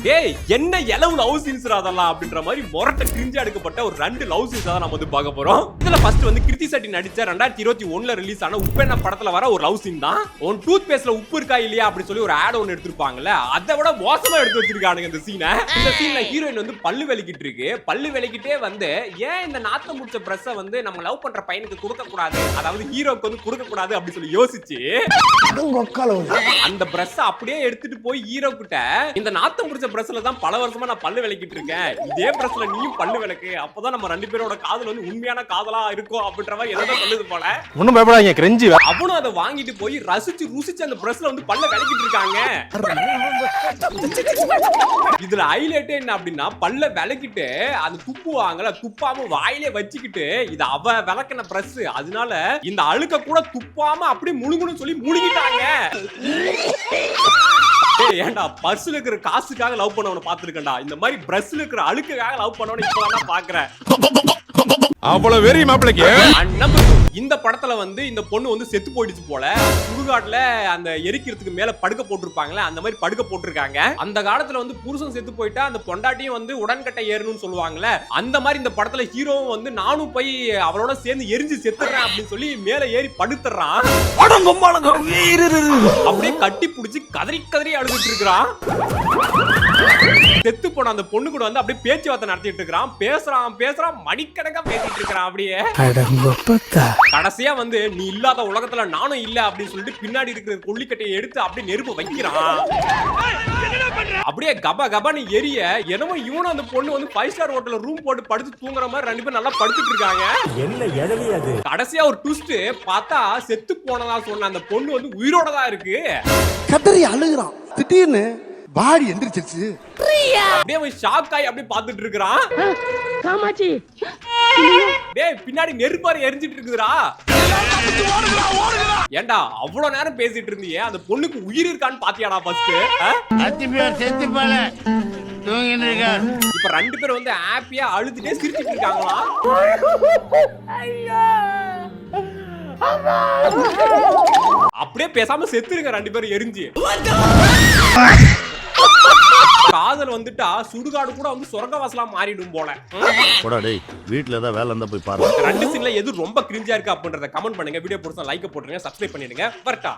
டேய் என்ன எலவு லவ் சீன்ஸ்ரா அதெல்லாம் அப்படின்ற மாதிரி மொரட்ட கிரிஞ்சா எடுக்கப்பட்ட ஒரு 2 லவ் சீன்ஸ் தான் நம்ம வந்து பார்க்க போறோம். இதுல ஃபர்ஸ்ட் வந்து கிருத்தி செட்டி நடிச்ச 2021ல ரிலீஸ் ஆன உப்பென்ன படத்துல வர ஒரு லவ் சீன் தான். உன் டூத் பேஸ்ட்ல உப்பு இருக்கா இல்லையா அப்படி சொல்லி ஒரு ஆட் ஒன்னு எடுத்துருப்பாங்கல்ல, அதை விட மோசமா எடுத்து வச்சிருக்கானுங்க இந்த சீனை. இந்த சீன்ல ஹீரோயின் வந்து பல்லு விளக்கிட்டு இருக்கு. பல்லு விளக்கிட்டே வந்து ஏன் இந்த நாத்தம் முடிச்ச பிரஷ்ஷை வந்து நம்ம லவ் பண்ற பையனுக்கு கொடுக்க கூடாது, அதாவது ஹீரோக்கு வந்து கொடுக்க கூடாது அப்படி சொல்லி யோசிச்சு அந்த பிரஷ் அப்படியே எடுத்துட்டு போய் ஹீரோ கிட்ட இந்த நாத்தம் முடிச்ச பிரஷ்ல தான் பல வருஷமா நான் பல்லு விளக்கிட்டு இருக்கேன், இதே பிரஷ்ல நீயும் பல்லு விளக்கு, அப்பதான் நம்ம 2 பேரோட காதல் வந்து உண்மையான காதலா இருக்கும் அப்படின்ற மாதிரி எதாவது சொல்லுது போல. ஒண்ணும் பயப்படாதீங்க கிரெஞ்சி. அவனும் அதை வாங்கிட்டு போய் ரசிச்சு ருசிச்சு அந்த பிரஷ்ல வந்து பல்ல விளக்கிட்டு இருக்காங்க. இதுல ஹைலைட் என்ன அப்படின்னா பல்ல விளக்கிட்டு அந்த துப்புவாங்கல, துப்பாம வாயிலே வச்சுக்கிட்டு இது அவ விளக்கின பிரஷ், அதனால இந்த அழுக்க கூட துப்பாம அப்படியே முழுங்குன்னு சொல்லி முழுங்கிட்டாங்க. ஏன்டா பர்ஸ்ல இருக்கிற காசுக்காக லவ் பண்ணவன பாத்துருக்கேன்டா, இந்த மாதிரி பிரஷ்ல இருக்கிற அழுக்குக்காக லவ் பண்ணவன இப்பதான் பாக்குறேன். அவ்வளவு வெறி மாப்பிளைக்கு. இந்த படத்துல வந்து இந்த பொண்ணு வந்து செத்து போயிடுச்சு போல. சுடுகாட்டுல அந்த எரிக்கிறதுக்கு மேல படுக்க போட்டுருப்பாங்களே, அந்த மாதிரி படுக்க போட்டிருக்காங்க. அந்த காலத்துல வந்து புருஷன் செத்து போயிட்டா அந்த பொண்டாட்டியும் வந்து உடன்கட்டை ஏறணும்னு சொல்லுவாங்கல்ல, அந்த மாதிரி இந்த படத்துல ஹீரோவும் வந்து நானும் போய் அவளோட சேர்ந்து எரிஞ்சு செத்துறேன் அப்படின்னு சொல்லி மேல ஏறி படுத்துறான். அப்படியே கட்டி புடிச்சு கதறி கதறி அழுதுட்டு இருக்கிறான். செத்து போன அந்த பொண்ணு கூட வந்து அப்படியே பேச்சுவார்த்தை நடத்திட்டு இருக்கிறான். பேசுறான் மணிக்கணக்கா பேசிட்டு இருக்கிறான். அப்படியே கடைசியா வந்து நீ இல்லாத உலகத்துல நானும் இல்ல அப்படின்னு சொல்லிட்டு பின்னாடி இருக்கிற கொல்லிக்கட்டையை எடுத்து அப்படியே நெருப்பு வைக்கிறான். அப்படியே கபா கபான்னு எரிய என்னமோ இவனும் அந்த பொண்ணு வந்து 5 ஸ்டார் ஹோட்டல்ல ரூம் போட்டு படுத்து தூங்குற மாதிரி 2 பேரும் நல்லா படுத்துட்டு இருக்காங்க. என்ன எழவி அது? கடைசியா ஒரு ட்விஸ்ட் பார்த்தா செத்து போனதா சொன்ன அந்த பொண்ணு வந்து உயிரோட தான் இருக்கு. கதறி அழுகுறான். திடீர்னு பாடி எந்திரிச்சிருச்சு. அப்படியே அவன் ஷாக் ஆகி அப்படியே பார்த்துட்டு இருக்கிறான். காமாட்சி டேய் பின்னாடி நெருப்பாரு எரிஞ்சிட்டு இருக்குதுடா. ஏண்டா அவ்வளவு நேரம் பேசிட்டு இருந்தியே, அந்த பொண்ணுக்கு உயிர் இருக்கான்னு பாத்தியாடா ஃபர்ஸ்ட்? செத்து போல தூங்கிட்டு இருக்கா. இப்ப 2 பேரும் வந்து ஹாப்பியா அழுதுட்டே சிரிச்சிட்டு இருக்காங்களா. அப்படியே பேசாம செத்துருங்க 2 பேரும் எரிஞ்சு. காதல் வந்துட்டா சுடுகாடு கூட வந்து சொர்க்கவாசலா மாறிடும் போல. போடா டேய், வீட்ல ஏதாவது வேலை இருந்தா போய் பாரு. 2 சீன்ல எது ரொம்ப கிரிஞ்சா இருக்கு அப்படின்றத கமெண்ட் பண்ணுங்க. வீடியோ பிடிச்சா லைக் போட்டுருங்க, சப்ஸ்கிரைப் பண்ணிடுங்க. வரட்டா.